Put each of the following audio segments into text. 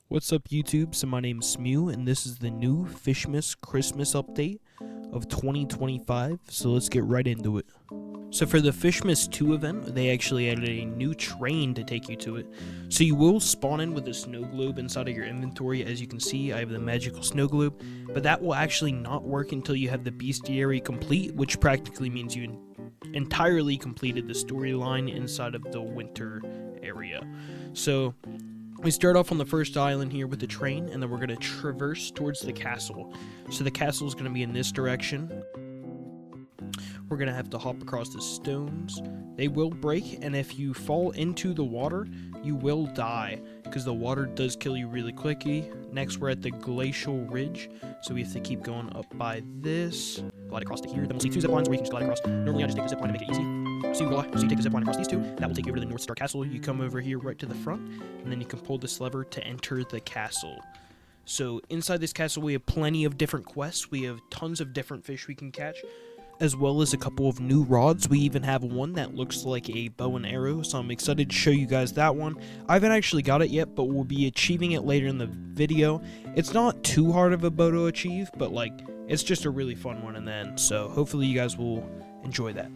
What's up YouTube? So my name's Smew and this is the new Fischmas Christmas update of 2025, so let's get right into it. So for the Fischmas 2 event, they actually added a new train to take you to it. So you will spawn in with a snow globe inside of your inventory. As you can see, I have the magical snow globe, but that will actually not work until you have the bestiary complete, which practically means you entirely completed the storyline inside of the winter area. So we start off on the first island here with the train, and then we're going to traverse towards the castle. So the castle is going to be in this direction. We're going to have to hop across the stones. They will break, and if you fall into the water, you will die, because the water does kill you really quickly. Next, we're at the glacial ridge, so we have to keep going up by this. Glide across to here. Then we'll see two zip lines where you can just glide across. Normally, I just take the zip line to make it easy. So you take the zip line across these two. That will take you over to the North Star Castle. You come over here right to the front, and then you can pull this lever to enter the castle. So inside this castle, we have plenty of different quests. We have tons of different fish we can catch, as well as a couple of new rods. We even have one that looks like a bow and arrow, so I'm excited to show you guys that one. I haven't actually got it yet, but we'll be achieving it later in the video. It's not too hard of a bow to achieve, but it's just a really fun one in the end, so hopefully you guys will enjoy that.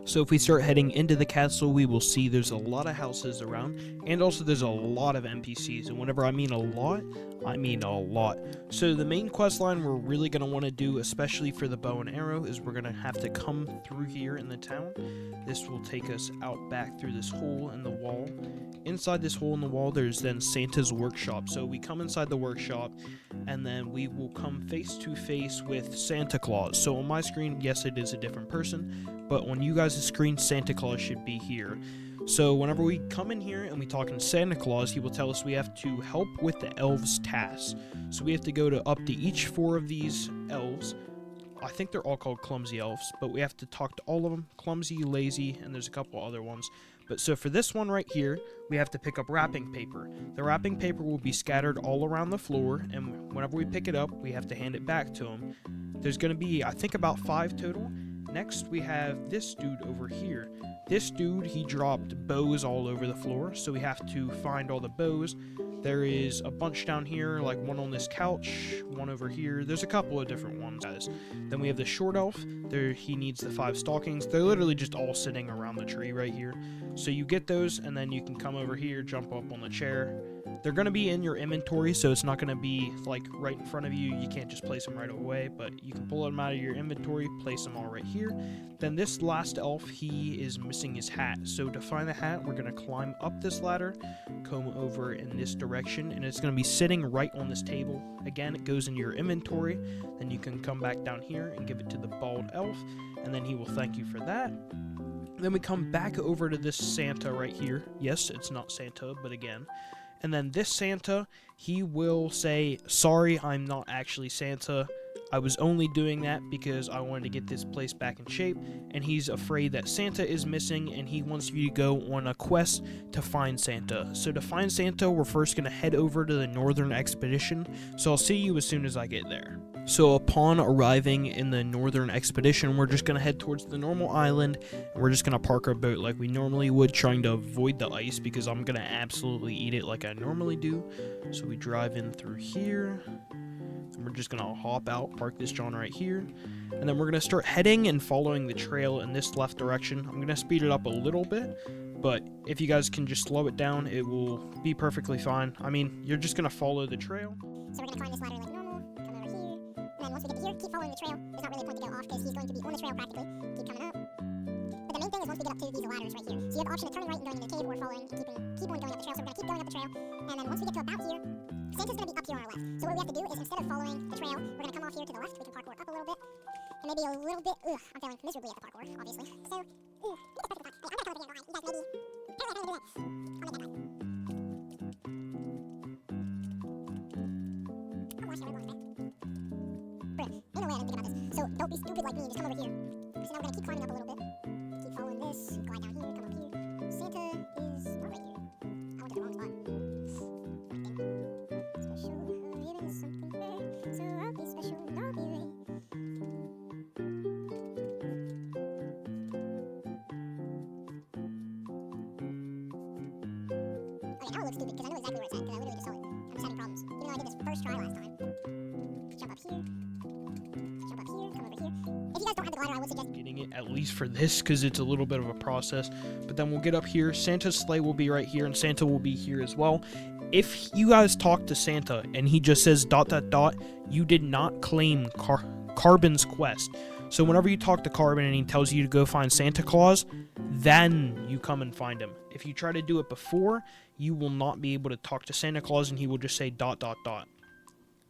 So if we start heading into the castle, we will see there's a lot of houses around, and also there's a lot of NPCs, and whenever I mean a lot, I mean a lot. So the main quest line we're really going to want to do, especially for the bow and arrow, is we're going to have to come through here in the town. This will take us out back through this hole in the wall. Inside this hole in the wall, there's then Santa's workshop. So we come inside the workshop, and then we will come face to face with Santa Claus. So on my screen, yes, it is a different person, but on you guys' screen, Santa Claus should be here. So whenever we come in here and we talk to Santa Claus, he will tell us we have to help with the elves' tasks. So we have to go to up to each 4 of these elves. I think they're all called clumsy elves, but we have to talk to all of them. Clumsy, lazy, and there's a couple other ones. But so for this one right here, we have to pick up wrapping paper. The wrapping paper will be scattered all around the floor, and whenever we pick it up, we have to hand it back to him. There's going to be, I think, about 5 total. Next, we have this dude over here. This dude, he dropped bows all over the floor, so we have to find all the bows. There is a bunch down here, like one on this couch, one over here. There's a couple of different ones, guys. Then we have the short elf. There, he needs the 5 stockings. They're literally just all sitting around the tree right here. So you get those, and then you can come over here, jump up on the chair. They're going to be in your inventory, so it's not going to be right in front of you. You can't just place them right away, but you can pull them out of your inventory, place them all right here. Then this last elf, he is missing his hat. So to find the hat, we're going to climb up this ladder, come over in this direction, and it's going to be sitting right on this table. Again, it goes in your inventory. Then you can come back down here and give it to the bald elf, and then he will thank you for that. Then we come back over to this Santa right here. Yes, it's not Santa, but again. And then this Santa, he will say, sorry, I'm not actually Santa. I was only doing that because I wanted to get this place back in shape. And he's afraid that Santa is missing, and he wants you to go on a quest to find Santa. So to find Santa, we're first going to head over to the Northern Expedition. So I'll see you as soon as I get there. So upon arriving in the Northern Expedition, we're just going to head towards the normal island, and we're just going to park our boat like we normally would, trying to avoid the ice because I'm going to absolutely eat it like I normally do. So we drive in through here, and we're just going to hop out, park this John right here, and then we're going to start heading and following the trail in this left direction. I'm going to speed it up a little bit, but if you guys can just slow it down, it will be perfectly fine. I mean, you're just going to follow the trail. So we're going to climb this ladder like normal, come over here, and then once we get to here, keep following the trail. There's not really a point to go off because he's going to be on the trail practically. Keep coming up. But the main thing is once we get up to these ladders right here, so you have the option of turning right and going into the cave or following and keep on going up the trail. So we're going to keep going up the trail, and then once we get to about here, Santa's going to be up here on our left. So what we have to do is instead of following the trail, we're going to come off here to the left. We can parkour up a little bit, and maybe a little bit. I'm failing miserably at the parkour, obviously. So, get this person back. I'm going to come over here and go high. You guys maybe. Apparently I can't even do that. I'll make that right. I'm watching everyone, okay? Ain't no way I didn't think about this. So don't be stupid like me and just come over here. So now we're gonna keep climbing up a little bit. Keep following this. Glide down here. Come up here. Santa is not right here. I went to the wrong spot. Right there. Special ribbon, something rare. So I'll be special and I'll be rare. Okay, now I look stupid because I know exactly where it's at. Because I literally just at least for this, because it's a little bit of a process. But then we'll get up here. Santa's sleigh will be right here, and Santa will be here as well. If you guys talk to Santa and he just says ... you did not claim Carbon's quest. So whenever you talk to Carbon and he tells you to go find Santa Claus, then you come and find him. If you try to do it before, you will not be able to talk to Santa Claus, and he will just say ...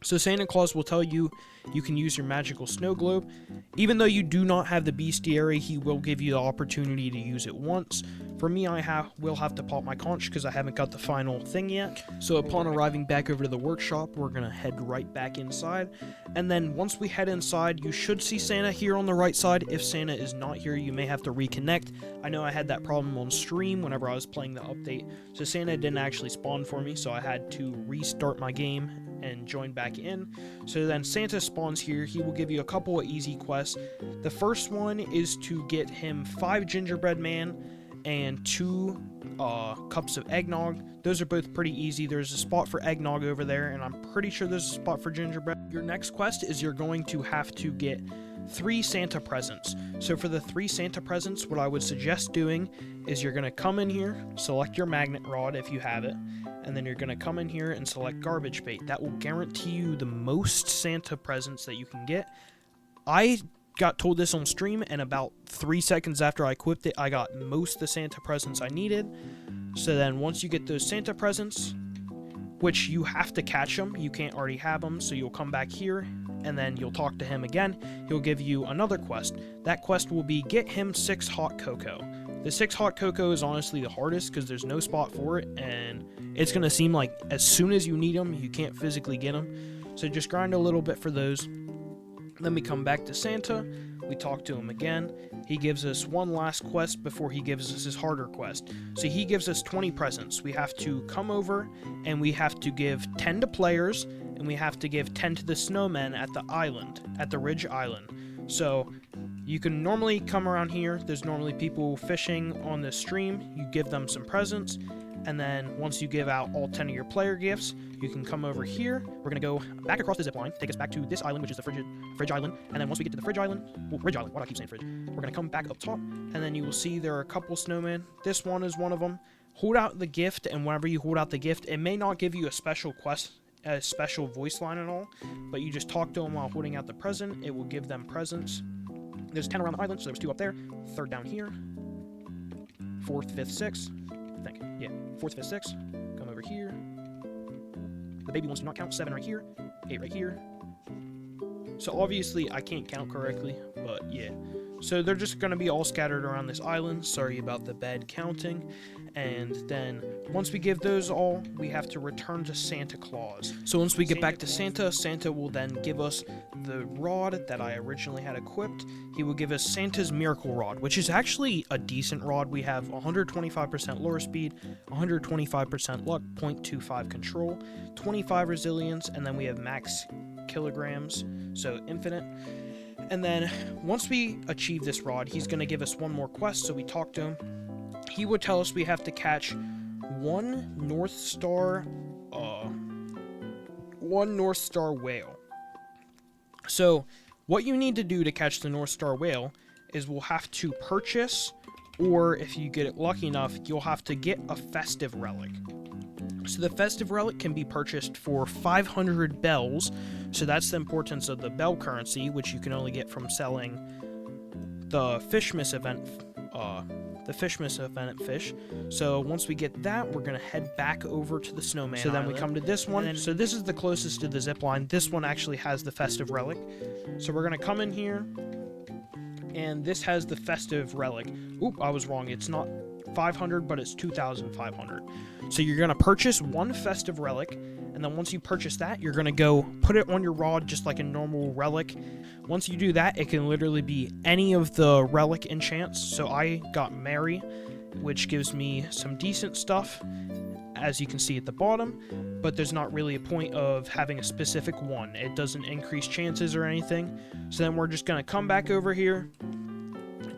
So Santa Claus will tell you you can use your magical snow globe. Even though you do not have the bestiary, he will give you the opportunity to use it once. For me, I will have to pop my conch because I haven't got the final thing yet. So upon arriving back over to the workshop, we're going to head right back inside. And then once we head inside, you should see Santa here on the right side. If Santa is not here, you may have to reconnect. I know I had that problem on stream whenever I was playing the update. So Santa didn't actually spawn for me, so I had to restart my game and join back in. So then Santa spawns here. He will give you a couple of easy quests. The first one is to get him 5 gingerbread man and 2 cups of eggnog. Those are both pretty easy. There's a spot for eggnog over there, and I'm pretty sure there's a spot for gingerbread. Your next quest is you're going to have to get 3 Santa presents. So for the 3 Santa presents, what I would suggest doing is you're going to come in here, select your magnet rod if you have it, and then you're going to come in here and select garbage bait. That will guarantee you the most Santa presents that you can get. I got told this on stream, and about 3 seconds after I equipped it, I got most of the Santa presents I needed. So then once you get those Santa presents, which you have to catch them, you can't already have them, so you'll come back here, and then you'll talk to him again. He'll give you another quest. That quest will be get him 6 hot cocoa. The 6 hot cocoa is honestly the hardest because there's no spot for it, and it's going to seem like as soon as you need them, you can't physically get them. So just grind a little bit for those. Then we come back to Santa. We talk to him again. He gives us one last quest before he gives us his harder quest. So he gives us 20 presents. We have to come over, and we have to give 10 to players, and we have to give 10 to the snowmen at the island, at the Ridge Island. So you can normally come around here. There's normally people fishing on this stream. You give them some presents, and then once you give out all 10 of your player gifts, you can come over here. We're going to go back across the zipline, take us back to this island, which is the Fridge Island, and then once we get to the Fridge Island, well, Ridge Island, why do I keep saying Fridge? We're going to come back up top, and then you will see there are a couple snowmen. This one is one of them. Hold out the gift, and whenever you hold out the gift, it may not give you a special quest, a special voice line and all, but you just talk to them while holding out the present. It will give them presents. There's 10 around the island, so there's 2 up there, 3rd down here, 4th, 5th, 6th, I think, yeah, 4th, 5th, 6th, come over here, the baby ones do not count, 7 right here, 8 right here, so obviously I can't count correctly, but yeah, so they're just going to be all scattered around this island. Sorry about the bad counting. And then once we give those all, we have to return to Santa Claus. So once we get back to Santa, Santa will then give us the rod that I originally had equipped. He will give us Santa's Miracle Rod, which is actually a decent rod. We have 125% lure speed, 125% luck, 0.25 control, 25 resilience, and then we have max kilograms, so infinite. And then once we achieve this rod, he's going to give us one more quest, so we talk to him. He would tell us we have to catch one North Star whale. So what you need to do to catch the North Star whale is we'll have to purchase, or if you get it lucky enough, you'll have to get a festive relic. So the festive relic can be purchased for 500 bells. So that's the importance of the bell currency, which you can only get from selling the Fischmas event, fish. So once we get that, we're gonna head back over to the Snowman Island. So then we come to this one. So this is the closest to the zip line. This one actually has the festive relic. So we're gonna come in here, and this has the festive relic. Oop, I was wrong. It's not 500, but it's 2,500. So you're gonna purchase one festive relic, and then once you purchase that, you're gonna go put it on your rod just like a normal relic. Once you do that, it can literally be any of the relic enchants. So I got Mary, which gives me some decent stuff, as you can see at the bottom, but there's not really a point of having a specific one. It doesn't increase chances or anything. So then we're just gonna come back over here,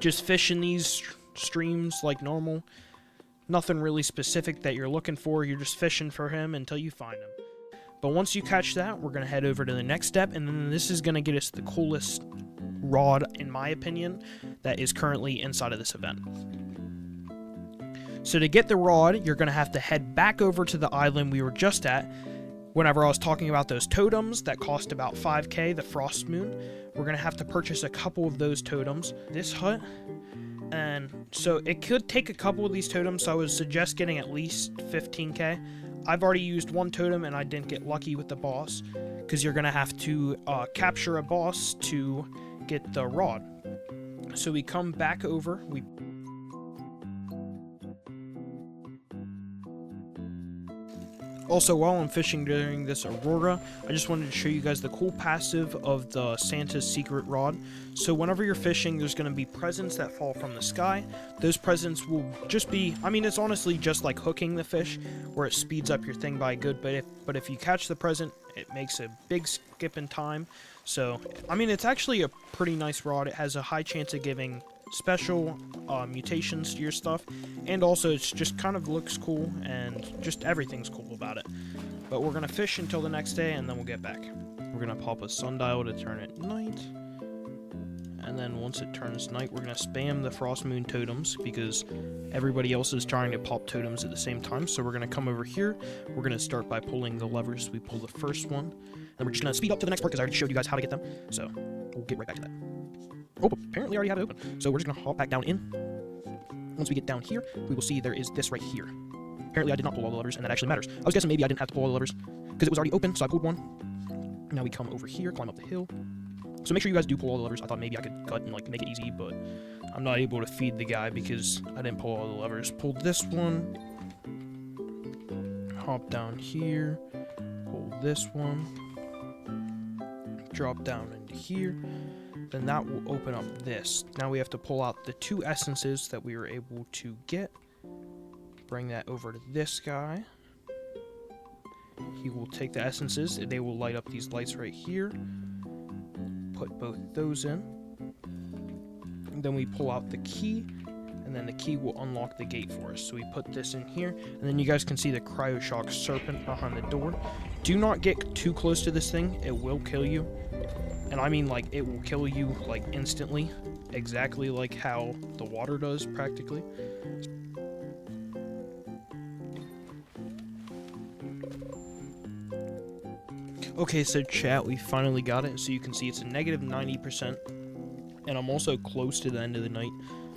just fish in these streams like normal. Nothing really specific that you're looking for. You're just fishing for him until you find him. But once you catch that, we're going to head over to the next step, and then this is going to get us the coolest rod, in my opinion, that is currently inside of this event. So to get the rod, you're going to have to head back over to the island we were just at. Whenever I was talking about those totems that cost about 5k, the Frost Moon, we're going to have to purchase a couple of those totems. This hut, and so it could take a couple of these totems, so I would suggest getting at least 15k. I've already used one totem and I didn't get lucky with the boss, because you're going to have to capture a boss to get the rod. So we come back over, Also, while I'm fishing during this Aurora, I just wanted to show you guys the cool passive of the Santa's Secret Rod. So whenever you're fishing, there's going to be presents that fall from the sky. Those presents will just be, I mean, it's honestly just like hooking the fish, where it speeds up your thing by a good bit. But if you catch the present, it makes a big skip in time. So, I mean, it's actually a pretty nice rod. It has a high chance of giving special mutations to your stuff, and also it's just kind of looks cool, and just everything's cool about it. But we're gonna fish until the next day, and then we'll get back. We're gonna pop a sundial to turn it night, and then once it turns night, we're gonna spam the Frost Moon totems, because everybody else is trying to pop totems at the same time. So we're gonna come over here, we're gonna start by pulling the levers. We pull the first one, and we're just gonna speed up to the next part, because I already showed you guys how to get them, so we'll get right back to that. Oh, apparently I already have it open. So we're just going to hop back down in. Once we get down here, we will see there is this right here. Apparently I did not pull all the levers, and that actually matters. I was guessing maybe I didn't have to pull all the levers, because it was already open, so I pulled one. Now we come over here, climb up the hill. So make sure you guys do pull all the levers. I thought maybe I could cut and like make it easy, but I'm not able to feed the guy because I didn't pull all the levers. Pulled this one. Hop down here. Pull this one. Drop down into here. Then that will open up this. Now we have to pull out the 2 essences that we were able to get. Bring that over to this guy. He will take the essences. They will light up these lights right here. Put both those in. And then we pull out the key. And then the key will unlock the gate for us. So we put this in here. And then you guys can see the Cryoshock Serpent behind the door. Do not get too close to this thing. It will kill you. And I mean, like, it will kill you, like, instantly. Exactly like how the water does, practically. Okay, so chat, we finally got it. So you can see it's a negative 90%. And I'm also close to the end of the night.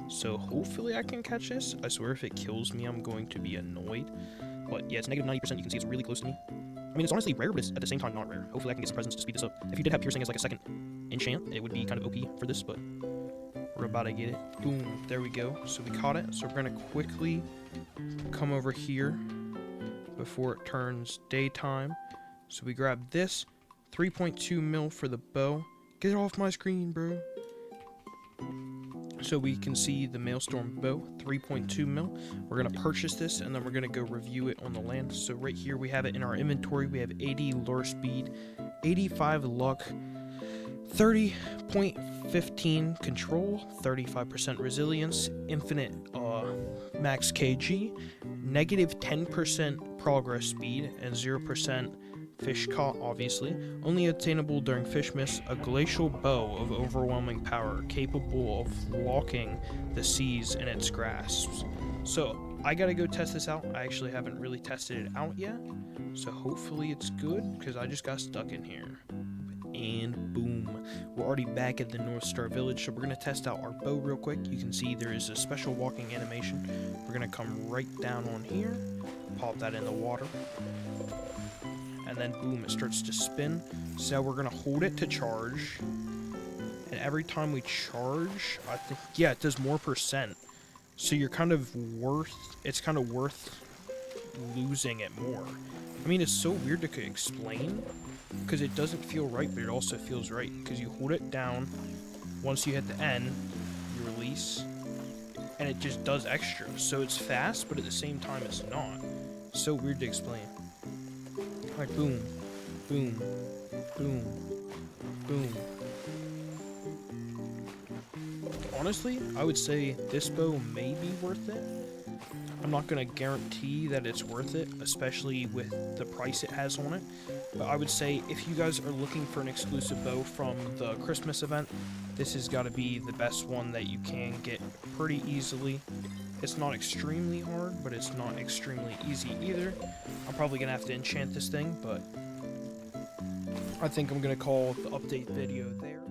So hopefully I can catch this. I swear if it kills me, I'm going to be annoyed. But yeah, it's negative 90%. You can see it's really close to me. I mean, it's honestly rare, but it's at the same time not rare. Hopefully I can get some presents to speed this up. If you did have piercing as like a second enchant, it would be kind of OP for this, but we're about to get it. Boom, there we go. So we caught it. So we're going to quickly come over here before it turns daytime. So we grab this, 3.2 mil for the bow. Get it off my screen, bro. So we can see the Maelstrom bow, 3.2 mil. We're going to purchase this, and then we're going to go review it on the land. So right here, we have it in our inventory. We have 80 lure speed, 85 luck, 30.15 control, 35% resilience, infinite max kg, negative 10% progress speed, and 0% fish caught, obviously. Only attainable during Fischmas, a glacial bow of overwhelming power, capable of locking the seas in its grasps. So, I gotta go test this out. I actually haven't really tested it out yet. So hopefully it's good, because I just got stuck in here. And boom, we're already back at the North Star Village, so we're going to test out our bow real quick. You can see there is a special walking animation. We're going to come right down on here, pop that in the water, and then boom, it starts to spin. So we're going to hold it to charge, and every time we charge, I think, yeah, it does more percent. So you're kind of worth losing it more. I mean, it's so weird to explain, because it doesn't feel right, but it also feels right, because you hold it down, once you hit the end, you release, and it just does extra. So it's fast, but at the same time it's not. It's so weird to explain. Like boom, boom, boom, boom. Honestly, I would say this bow may be worth it. I I'm not going to guarantee that it's worth it, especially with the price it has on it. But I would say if you guys are looking for an exclusive bow from the Christmas event, this has got to be the best one that you can get pretty easily. It's not extremely hard, but it's not extremely easy either. I'm probably going to have to enchant this thing, but I think I'm going to call the update video there.